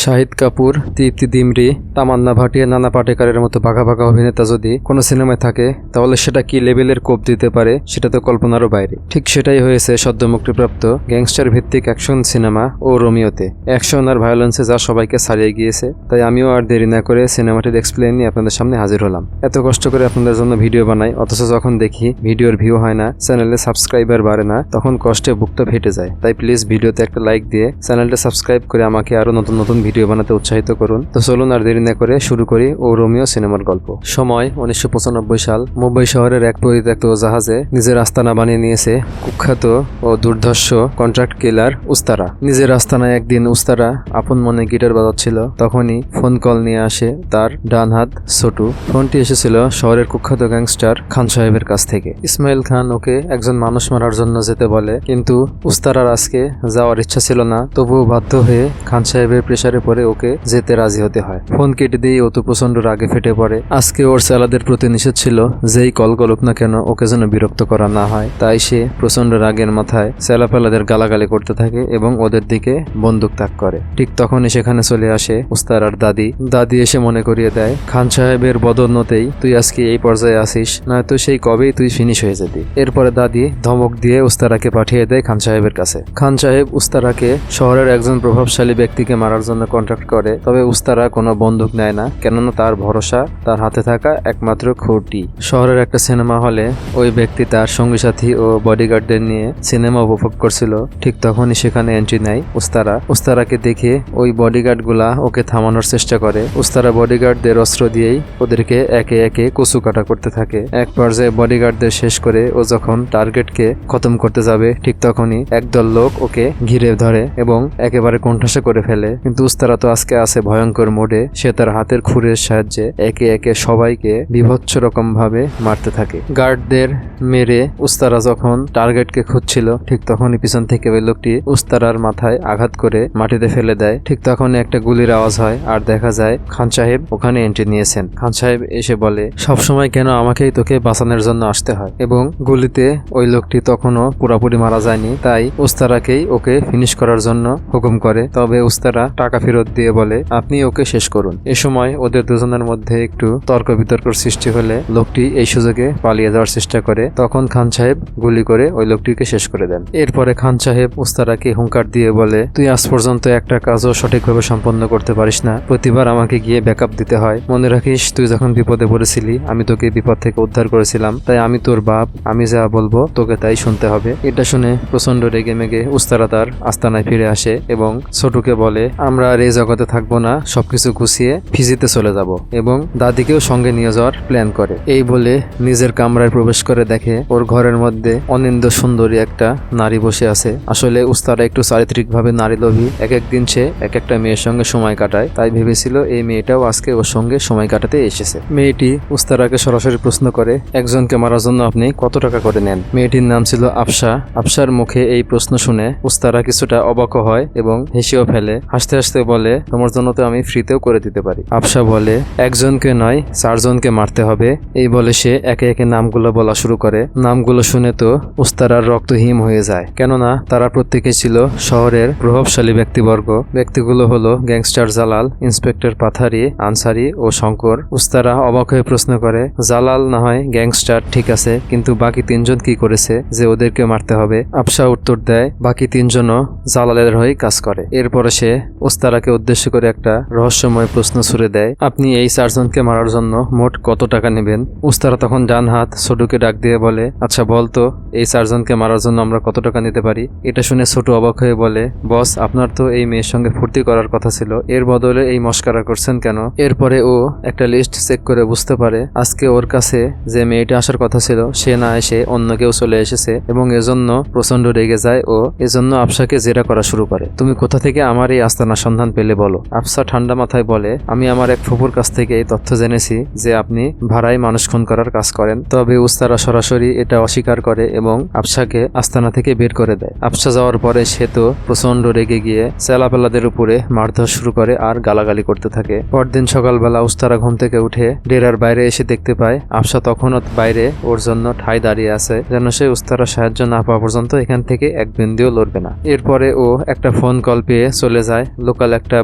শাহিদ কাপুর, দীপ্তি দিমরি, তামান্না ভাটিয়া, নানা পাটেকরের মতো বাঘা বাঘা অভিনেতা যদি কোনো সিনেমায় থাকে তাহলে সেটা কি লেভেলের কোপ দিতে পারে সেটা তো কল্পনারও বাইরে। ঠিক সেটাই হয়েছে সদ্য মুক্তিপ্রাপ্ত গ্যাংস্টার ভিত্তিক অ্যাকশন সিনেমা ও রোমিওতে। অ্যাকশন আর ভায়োলেন্সে যা সবাইকে ছাড়িয়ে গিয়েছে, তাই আমিও আর দেরি না করে সিনেমাটির এক্সপ্লেন নিয়ে আপনাদের সামনে হাজির হলাম। এত কষ্ট করে আপনাদের জন্য ভিডিও বানাই, অথচ যখন দেখি ভিডিওর ভিউ হয় না, চ্যানেলে সাবস্ক্রাইবার বাড়ে না, তখন কষ্টে বুকটা ফেটে যায়। তাই প্লিজ ভিডিওতে একটা লাইক দিয়ে চ্যানেলটা সাবস্ক্রাইব করে আমাকে আরো নতুন নতুন ভিডিও বানাতে উৎসাহিত করুন। তো চলুন আর দেরি না করে শুরু করি ও রোমিও সিনেমার গল্প। সময় 1995 সাল। মুম্বাই শহরের এক পরিত্যক্ত জাহাজে নিজের আস্তানা বানিয়ে নিয়েছে কুখ্যাত ও দুর্ধর্ষ কন্ট্রাক্ট কিলার উস্তারা। নিজের আস্তানায় একদিন উস্তারা আপন মনে গিটার বাজাচ্ছিল, তখনই ফোন কল নিয়ে আসে তার ডান হাত ছোটু। ফোনটি এসেছিল শহরের কুখ্যাত গ্যাংস্টার খান সাহেবের কাছ থেকে। ইসমাইল খান ওকে একজন মানুষ মারার জন্য যেতে বলে, কিন্তু উস্তারার আজকে যাওয়ার ইচ্ছা ছিল না। তবুও বাধ্য হয়ে খান সাহেবের প্রেসারে পড়ে ওকে যেতে রাজি হতে হয়। ফোন কেটে দিয়ে ও তো প্রচন্ড রাগে ফেটে পড়ে। আজকে ওর স্যালাদের প্রতি নিষেধ ছিল, যেই কল গলুক না কেন ওকে যেন বিরক্ত করা না হয়। তাই সে প্রচন্ড রাগের মাথায় স্যালাপালাদের গালাগালি করতে থাকে এবং ওদের দিকে বন্দুক তাক করে। ঠিক তখনই সেখানে চলে আসে উস্তারার দাদি। দাদি এসে মনে করিয়ে দেয়, খান সাহেবের বদন্যতেই তুই আজকে এই পর্যায়ে আসিস, নয়তো সেই কবেই তুই ফিনিশ হয়ে যেতি। এরপরে দাদি ধমক দিয়ে উস্তারাকে পাঠিয়ে দেয় খান সাহেবের কাছে। খান সাহেব উস্তারাকে শহরের একজন প্রভাবশালী ব্যক্তিকে মারার জন্য কন্ট্রাক্ট করে, তবে উস্তারা কোনো বন্দুক নেয় না, কেননা তার ভরসা তার হাতে থাকা একমাত্র খুঁটি। শহরের একটা সিনেমা হলে ওই ব্যক্তি তার সঙ্গী সাথী ও বডিগার্ডদের নিয়ে সিনেমা উপভোগ করছিল। ঠিক তখনই সেখানে এন্ট্রি নেয় উস্তারা। উস্তারাকে দেখে ওই বডিগার্ড গুলা ওকে থামানোর চেষ্টা করে। উস্তারা বডিগার্ডদের অস্ত্র দিয়েই ওদেরকে একে একে কচু কাটা করতে থাকে। এক পর্যায়ে বডিগার্ডদের শেষ করে ও যখন টার্গেটকে খতম করতে যাবে, ঠিক তখনই একদল লোক ওকে ঘিরে ধরে এবং একেবারে কোণঠাসা করে ফেলে। কিন্তু উস্তারা তো আজকে আছে ভয়ঙ্কর মোডে। সে তার হাতের খুরের সাহায্যে একে একে সবাইকে বিভৎস রকম ভাবে মারতে থাকে। গার্ডদের মেরে উস্তারা যখন টার্গেটকে খুঁজছিল, ঠিক তখনই পিছন থেকে ওই লোকটি উস্তারার মাথায় আঘাত করে মাটিতে ফেলে দেয়। ঠিক তখনই একটা গুলির আওয়াজ হয় আর দেখা যায় খান সাহেব ওখানে এন্ট্রি নিয়েছেন। খান সাহেব এসে বলে, সবসময় কেন আমাকেই তোকে বাঁচানোর জন্য আসতে হয়? এবং গুলিতে ওই লোকটি তখনও পুরোপুরি মারা যায়নি, তাই উস্তারাকেই ওকে ফিনিশ করার জন্য হুকুম করে। তবে উস্তারা টাকা ফেরত দিয়ে বলে, আপনি ওকে শেষ করুন। এ সময় ওদের দুজনের মধ্যে একটু তর্ক বিতর্ক সৃষ্টি হলে লোকটি এই সুযোগে পালিয়ে যাওয়ার চেষ্টা করে। তখন খান সাহেব গুলি করে ওই লোকটিকে শেষ করে দেন। এরপরে খান সাহেব উস্তারাকে হুঙ্কার দিয়ে বলে, তুই আজ পর্যন্ত একটা কাজও সঠিকভাবে সম্পন্ন করতে পারিস না, প্রতিবার আমাকে গিয়ে ব্যাকআপ দিতে হয়। মনে রাখিস, তুই যখন বিপদে পড়েছিলি আমি তোকে বিপদ থেকে উদ্ধার করেছিলাম, তাই আমি তোর বাপ, আমি যা বলবো তোকে তাই শুনতে হবে। এটা শুনে প্রচন্ড রেগে মেগে উস্তারা তার আস্তানায় ফিরে আসে এবং ছোটুকে বলে, আমরা আর এই জগতে থাকবো না, সবকিছু গুছিয়ে ফিজিতে চলে যাব এবং দাদিকেও সঙ্গে নিয়ে যাওয়ার প্ল্যান করে। এই বলে নিজের কামরায় প্রবেশ করে দেখে ওর ঘরের মধ্যে অনিন্দ সুন্দরী একটা নারী বসে আছে। আসলে উস্তারা একটু চারিত্রিকভাবে নারী লোভী। এক একদিন সে এক একটা মেয়ের সঙ্গে সময় কাটায়, তাই ভেবেছিল এই মেয়েটাও আজকে ওর সঙ্গে সময় কাটাতে এসেছে। মেয়েটি উস্তারাকে সরাসরি প্রশ্ন করে, একজনকে মারার জন্য আপনি কত টাকা করে নেন? মেয়েটির নাম ছিল আফসা। আফসার মুখে এই প্রশ্ন শুনে উস্তারা কিছুটা অবাক হয় এবং হেসেও ফেলে। হাসতে হাসতে বলে, তোমার জন্য তো আমি ফ্রিতেও করে দিতে পারি। আফসা বলে, একজনকে নয় 4 জনকে মারতে হবে। এই বলে সে একে একে নামগুলো বলা শুরু করে। নামগুলো শুনে তো উস্তারার রক্ত হিম হয়ে যায়, কেননা তারা প্রত্যেকে ছিল শহরের প্রভাবশালী ব্যক্তিবর্গ। ব্যক্তিগুলো হলো গ্যাংস্টার জালাল, ইন্সপেক্টর পাথারি, আনসারি ও শঙ্কর। উস্তারা অবাক হয়ে প্রশ্ন করে, জালাল না হয় গ্যাংস্টার ঠিক আছে, কিন্তু বাকি 3 জন কি করেছে যে ওদেরকে মারতে হবে? আফসা উত্তর দেয়, বাকি 3 জনও জালালের হয়ে কাজ করে। এরপরে সে উস্তারাকে উদ্দেশ্য করে একটা রহস্যময় প্রশ্ন ছুড়ে দেয়, আপনি এই 4 জনকে মারার জন্য মোট কত টাকা নেবেন? উস্তারা তখন ডান হাত ছোটুকে ডাক দিয়ে বলে, আচ্ছা বলতো এই 4 জনকে মারার জন্য আমরা কত টাকা নিতে পারি? এটা শুনে ছোট অবাক হয়ে বলে, বস আপনার তো এই মেয়ের সঙ্গে ফুর্তি করার কথা ছিল, এর বদলে এই মস্কারা করছেন কেন? এরপরে ও একটা লিস্ট চেক করে বুঝতে পারে আজকে ওর কাছে যে মেয়েটা আসার কথা ছিল সে না এসে অন্য কেউ চলে এসেছে এবং এজন্য প্রচন্ড রেগে যায় ও এজন্য আফসাকে জেরা করা শুরু করে। তুমি কোথা থেকে আমার এই আস্তানার সন্ধান পেলে বলো? আফসা ঠান্ডা মাথায় বলে, আমি আমার এক ফুপুর কাছ থেকে এই তথ্য জেনেছি যে আপনি ভাড়ায় মানুষ খুন করার কাজ করেন। তবে উস্তারা সরাসরি এটা অস্বীকার করে এবং আফসাকে আস্তানা থেকে বের করে দেয়। আফসা যাওয়ার পরে সে তো প্রচন্ড রেগে গিয়ে চেলাপেলাদের উপরে মারধর শুরু করে আর গালাগালি করতে থাকে। পরদিন সকালবেলা উস্তারা ঘুম থেকে উঠে ডেরার বাইরে এসে দেখতে পায় আফসা তখনও বাইরে ওর জন্য ঠাই দাঁড়িয়ে আছে, যেন সে উস্তারা সাহায্য না পাওয়া পর্যন্ত এখান থেকে এক বিন্দুও লড়বে না। এরপরে ও একটা ফোন কল পেয়ে চলে যায় লোকাল সকাল একটা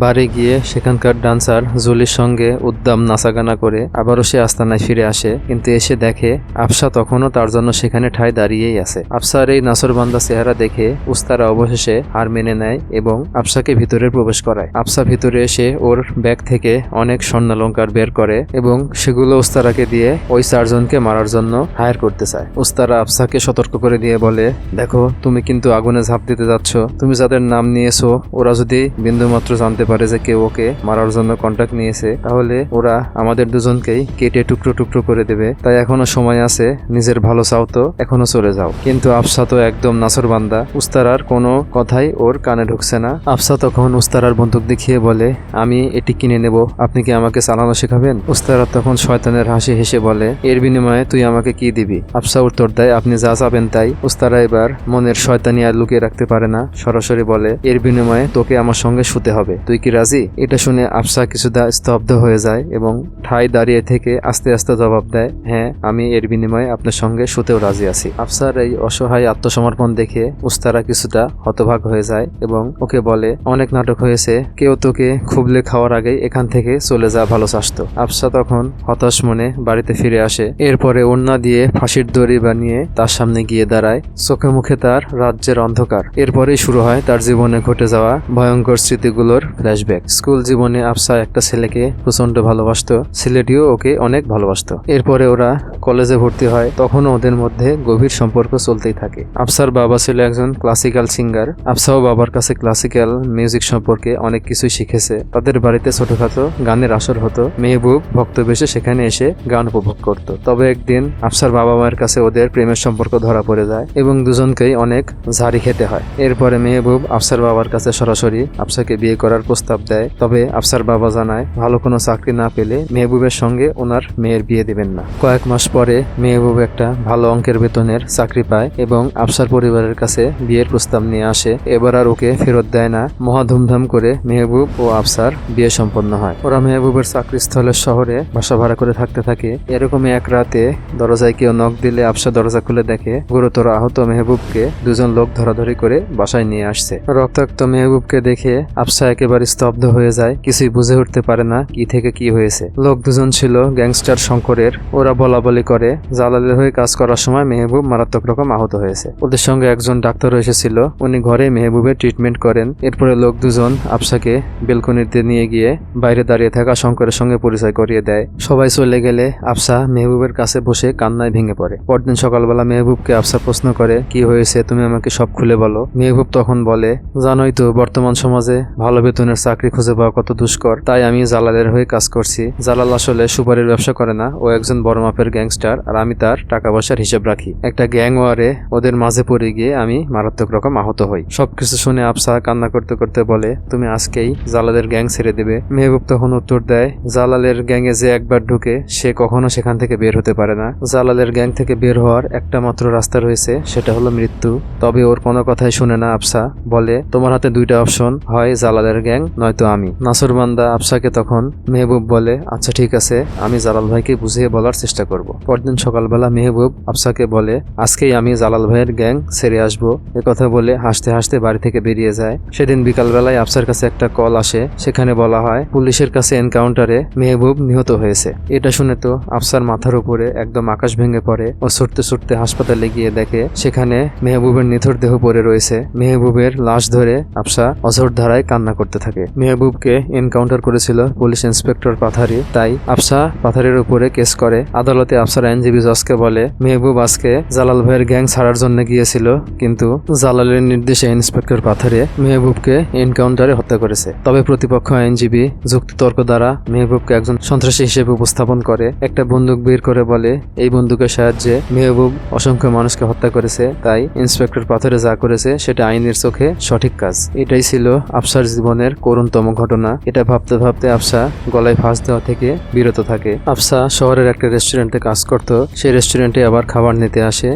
বারে গিয়ে সেখানকার ডান্সার জুলির সঙ্গে উদ্দাম নাচাগানা করে আবারও সে আস্তানায় ফিরে আসে, কিন্তু এসে দেখে আফসা তখনও তার জন্য সেখানে ঠায় দাঁড়িয়েই আছে। আফসার এই নাছরবান্দা চেহারা দেখে উস্তারা অবশেষে হার মেনে নেয় এবং আফসাকে ভিতরে প্রবেশ করায়। আফসা ভিতরে এসে ওর ব্যাগ থেকে অনেক স্বর্ণালঙ্কার বের করে এবং সেগুলো উস্তারাকে দিয়ে ওই চারজনকে মারার জন্য হায়ার করতে চায়। উস্তারা আফসাকে সতর্ক করে দিয়ে বলে, দেখো তুমি কিন্তু আগুনে ঝাঁপ দিতে যাচ্ছ, তুমি যাদের নাম নিয়েছো ওরা যদি বিন্দুমাত্র জানতে পারে যে কেউ ওকে মারার জন্য কন্ট্যাক্ট নিয়েছে তাহলে ওরা আমাদের দুজনকেই কেটে টুকরো টুকরো করে দেবে, তাই এখনো সময় আছে, নিজের ভালো চাও তো এখনো চলে যাও। কিন্তু আফসা তো একদম নাছরবান্দা, উস্তারার কোনো কথাই ওর কানে ঢুকছে না। আফসা তখন উস্তারার বন্দুক দেখিয়ে বলে, আমি এটি কিনে নেব, আপনি কি আমাকে চালানো শেখাবেন? উস্তারা তখন শয়তানের হাসি হেসে বলে, এর বিনিময়ে তুই আমাকে কি দিবি? আফসা উত্তর দেয়, আপনি যা চাবেন তাই। উস্তারা এবার মনের শয়তানি আর লুকিয়ে রাখতে পারে না, সরাসরি বলে, এর বিনিময়ে তোকে আমার সঙ্গে শুতে হবে, তুই কি রাজি? এটা শুনে আফসা কিছুটা স্তব্ধ হয়ে যায় এবং ঠাই দাঁড়িয়ে থেকে আস্তে আস্তে জবাব দেয়, হ্যাঁ আমি এর বিনিময়ে আপনার সঙ্গে শুতেও রাজি আছি। আফসার এই অসহায় আত্মসমর্পণ দেখে উস্তারা কিছুটা হতভাগ হয়ে যায় এবং ওকে বলে, অনেক নাটক হয়েছে, কেউ তোকে খুবলে খাওয়ার আগেই এখান থেকে চলে যা, ভালো চাসতো। আফসা তখন হতাশ মনে বাড়িতে ফিরে আসে। এরপরে ওড়না দিয়ে ফাঁসির দড়ি বানিয়ে তার সামনে গিয়ে দাঁড়ায়, চোখে মুখে তার রাজ্যের অন্ধকার। এরপরেই শুরু হয় তার জীবনে ঘটে যাওয়া ভয়ঙ্কর স্মৃতিগুলোর ফ্ল্যাশব্যাক। স্কুল জীবনে আফসা একটা ছেলেকে প্রচন্ড ভালোবাসতো, ছেলেটিও ওকে অনেক ভালোবাসতো। এরপরে ওরা কলেজে ভর্তি হয়, তখনও ওদের মধ্যে গভীর সম্পর্ক চলতেই থাকে। আফসার বাবা ছিল একজন ক্লাসিক্যাল সিঙ্গার। আফসাও বাবার কাছে ক্লাসিক্যাল মিউজিক সম্পর্কে অনেক কিছুই শিখেছে। তাদের বাড়িতে ছোটখাটো গানের আসর হতো, মেহবুব ভক্তবেশে সেখানে এসে গান উপভোগ করত। তবে একদিন আফসার বাবা মায়ের কাছে ওদের প্রেমের সম্পর্ক ধরা পড়ে যায় এবং দুজনকেই অনেক ঝাড়ি খেতে হয়। এরপরে মেহবুব আফসার বাবার কাছে সরাসরি আফসাকে বিয়ে করার প্রস্তাব দেয়, তবে আফসার বাবা জানায় ভালো কোনো চাকরি না পেলে মেহবুবের সঙ্গে ওনার মেয়ের বিয়ে দিবেন না। কয়েক মাস পরে মেহবুব একটা ভালো অঙ্কের বেতনের চাকরি পায় এবং আফসার পরিবারের কাছে বিয়ের প্রস্তাব নিয়ে আসে। এবার আর ওকে ফেরত দেয় না। মহা ধুমধাম করে মেহবুব ও আফসার বিয়ে সম্পন্ন হয়। ওরা মেহবুবের চাকরিস্থলের শহরে বাসা ভাড়া করে থাকতে থাকে। এরকমই এক রাতে দরজায় কেউ নক দিলে আফসা দরজা খুলে দেখে গুরুতর আহত মেহবুবকে দুজন লোক ধরাধরি করে বাসায় নিয়ে আসছে। রক্তাক্ত মেহবুবকে দেখে আফসা একেবারে স্তব্ধ হয়ে যায়, কিছুই বুঝে উঠতে পারে না কি থেকে কি হয়েছে। লোক দুজন ছিল গ্যাংস্টার শঙ্করের। ওরা বলা বলি করে জালালের হয়ে কাজ করার সময় মেহবুব মারাত্মক রকম আহত হয়েছে। ওদের সঙ্গে একজন ডাক্তারও এসেছিল, উনি ঘরে মেহবুবের ট্রিটমেন্ট করেন। এরপরে লোক দুজন আফসাকে বেলকনিতে নিয়ে গিয়ে বাইরে দাঁড়িয়ে থাকা শঙ্করের সঙ্গে পরিচয় করিয়ে দেয়। সবাই চলে গেলে আফসা মেহবুবের কাছে বসে কান্নায় ভেঙে পড়ে। পরদিন সকালবেলা মেহবুবকে আফসা প্রশ্ন করে, কি হয়েছে, তুমি আমাকে সব খুলে বলো। মেহবুব তখন বলে, জানোই তো বর্তমান সমাজে ভালো বেতনের চাকরি খুঁজে পাওয়া কত দুষ্কর, তাই আমি জালালের হয়ে কাজ করছি। জালাল আসলে সুপারির ব্যবসা করে না, ও একজন বড় মাপের গ্যাংস্টার আর আমি তার টাকা পয়সার হিসেব রাখি। একটা গ্যাং ওয়ারে ওদের মাঝে পড়ে গিয়ে আমি মারাত্মক রকম আহত হই। সবকিছু শুনে আফসা কান্না করতে করতে বলে, তুমি আজকেই জালালের গ্যাং ছেড়ে দেবে। মেহবুব তখন উত্তর দেয়, জালালের গ্যাংয়ে যে একবার ঢুকে সে কখনো সেখান থেকে বের হতে পারে না। জালালের গ্যাং থেকে বের হওয়ার একটা মাত্র রাস্তা রয়েছে, সেটা হলো মৃত্যু। তবে ওর কোনো কথাই শুনে না আফসা, বলে তোমার হাতে দুইটা অপশন, হয় জালালের গ্যাং নয়তো আমি। নাছরবান্দা আফসাকে তখন মেহবুব বলে, আচ্ছা ঠিক আছে, আমি জালাল ভাইকে বুঝিয়ে বলার চেষ্টা করব। পরদিন সকালবেলা মেহবুব আফসাকে বলে, আজকেই আমি জালাল ভাইয়ের গ্যাং ছেড়ে আসবো। কথা বলে হাসতে হাসতে বাড়ি থেকে বেরিয়ে যায়। সেদিন বিকালবেলায় আফসার কাছে একটা কল আসে, সেখানে বলা হয় পুলিশের কাছে এনকাউন্টারে মেহবুব নিহত হয়েছে। এটা শুনে তো আফসার মাথার উপরে একদম আকাশ ভেঙে পড়ে। ও ছুটতে ছুটতে হাসপাতালে গিয়ে দেখে সেখানে মেহবুবের নিথর দেহ পড়ে রয়েছে। মেহবুবের লাশ ধরে আফসা অঝোর ধারায় কান্না করতে থাকে। মেহবুবকে এনকাউন্টার করেছিল পুলিশ ইন্সপেক্টর পাথারি, তাই আফসা পাথারির উপরে কেস করে। আদালতে আফসার আইনজীবী জজকে বলে, মেহবুব আজকে জালাল ভাইয়ের গ্যাং ছাড়ার জন্য গিয়েছিল, কিন্তু জালালের নির্দেশে ইন্সপেক্টর পাথারে মেহবুবকে এনকাউন্টারে হত্যা করেছে। তবে প্রতিপক্ষ আইনজীবী যুক্তিতর্ক দ্বারা মেহবুবকে একজন সন্ত্রাসী হিসেবে উপস্থাপন করে। একটা বন্দুক বের করে বলে, এই বন্দুকের সাহায্যে মেহবুব অসংখ্য মানুষকে হত্যা করেছে, তাই ইন্সপেক্টর পাথরে যা করেছে সেটা আইনের চোখে সঠিক কাজ। এটাই ছিল আফসার জীবনের করুণতম ঘটনা। এটা ভাবতে ভাবতে আফসা গলায় ফাঁস দেওয়া থেকে বিরত থাকে। আফসা শহরের একটা রেস্টুরেন্টে কাজ করত। সেই রেস্টুরেন্টে আবার খাবার নিতে আসে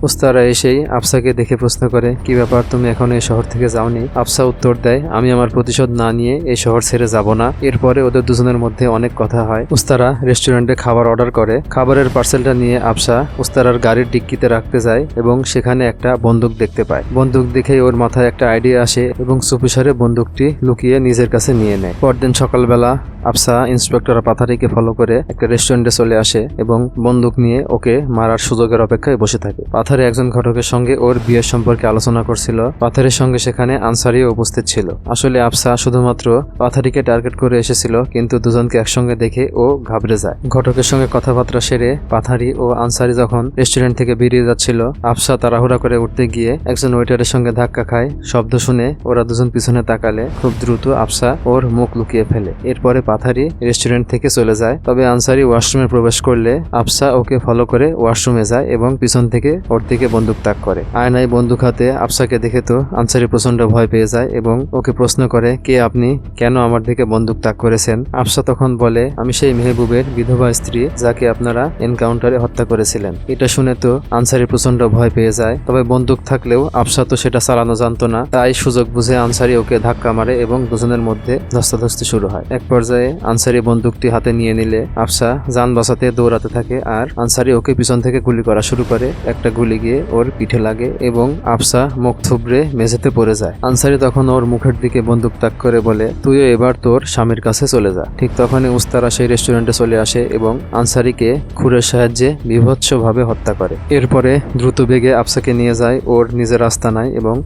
উস্তারা এসেই আফসাকে দেখে প্রশ্ন করে, কি ব্যাপার, তুমি এখন এই শহর থেকে যাওনি? আফসা উত্তর দেয়, আমি আমার প্রতিশোধ না নিয়ে এই শহর ছেড়ে যাব না। এরপরে ওদের দুজনের মধ্যে অনেক কথা হয়। উস্তারা রেস্টুরেন্টে খাবার অর্ডার করে। খাবারের পার্সেলটা নিয়ে আফসা উস্তারার গাড়ির ডিক্কিতে রাখতে যায় এবং সেখানে একটা বন্দুক দেখতে পায়। বন্দুক দেখেই ওর মাথায় একটা আইডিয়া আসে এবং চুপিসারে ধরে বন্দুকটি লুকিয়ে নিজের কাছে নিয়ে নেয়। পরদিন সকালবেলা আফসা ইন্সপেক্টর পাথারিকে ফলো করে একটা রেস্টুরেন্টে চলে আসে এবং বন্দুক নিয়ে ওকে মারার সুযোগের অপেক্ষায় বসে থাকে। পাথারি একজন ঘটকের সঙ্গে ওর বিয়ের সম্পর্কে আলোচনা করছিল। পাথারির সঙ্গে সেখানে আনসারিও উপস্থিত ছিল। আসলে আফসা শুধুমাত্র পাথারিকে টার্গেট করে এসেছিল, কিন্তু দুজনকে একসঙ্গে দেখে ও ঘাবড়ে যায়। ঘটকের সঙ্গে কথাবার্তা সেরে পাথারি ও আনসারি যখন রেস্টুরেন্ট থেকে বেরিয়ে যাচ্ছিল, আফসা তাড়াহুড়া করে উঠতে গিয়ে একজন ওয়েটারের সঙ্গে ধাক্কা খায়। শব্দ শুনে ওরা দুজন পিছনে তাকালে খুব দ্রুত আফসা ওর মুখ লুকিয়ে ফেলে। এরপরে পাথারি রেস্টুরেন্ট থেকে চলে যায়। তবে আনসারি ওয়াশরুমে প্রবেশ করলে আফসা ওকে ফলো করে ওয়াশরুমে যায় এবং পিছন থেকে ওর দিকে বন্দুক তাক করে। আয়নায় বন্দুক হাতে আফসাকে দেখে তো আনসারি প্রচন্ড ভয় পেয়ে যায় এবং ওকে প্রশ্ন করে, কে আপনি, কেন আমার দিকে বন্দুক তাক করেছেন? আফসা তখন বলে, আমি সেই মেহবুবের বিধবা স্ত্রী যাকে আপনারা এনকাউন্টারে হত্যা করেছিলেন। এটা শুনে তো আনসারি প্রচন্ড ভয় পেয়ে যায়। তবে বন্দুক থাকলেও আফসা তো সেটা চালানো জানতো না, তাই সুযোগ বুঝে আনসারি ওকে ধাক্কা মারে এবং দুজনের মধ্যে ধস্তাধস্তি শুরু হয়। এক পর্যায়ে আনসারি বন্দুকটি হাতে নিয়ে নিলে আফসা যান বাঁচাতে দৌড়াতে থাকে আর আনসারি ওকে পিছন থেকে গুলি করা শুরু করে। একটা গুলি গিয়ে ওর পিঠে লাগে এবং আফসা মুখ থুবড়ে মেঝেতে পড়ে যায়। আনসারি তখন ওর মুখের দিকে বন্দুক তাক করে বলে, তুইও এবার তোর স্বামীর কাছে চলে যা। ঠিক তখনই উস্তারা সেই রেস্টুরেন্টে চলে আসে এবং আনসারিকে খুরের সাহায্যে বীভৎসভাবে হত্যা করে। এরপরে দ্রুত বেগে আফসাকে নিয়ে যায় ওর নিজের আস্তানায় এবং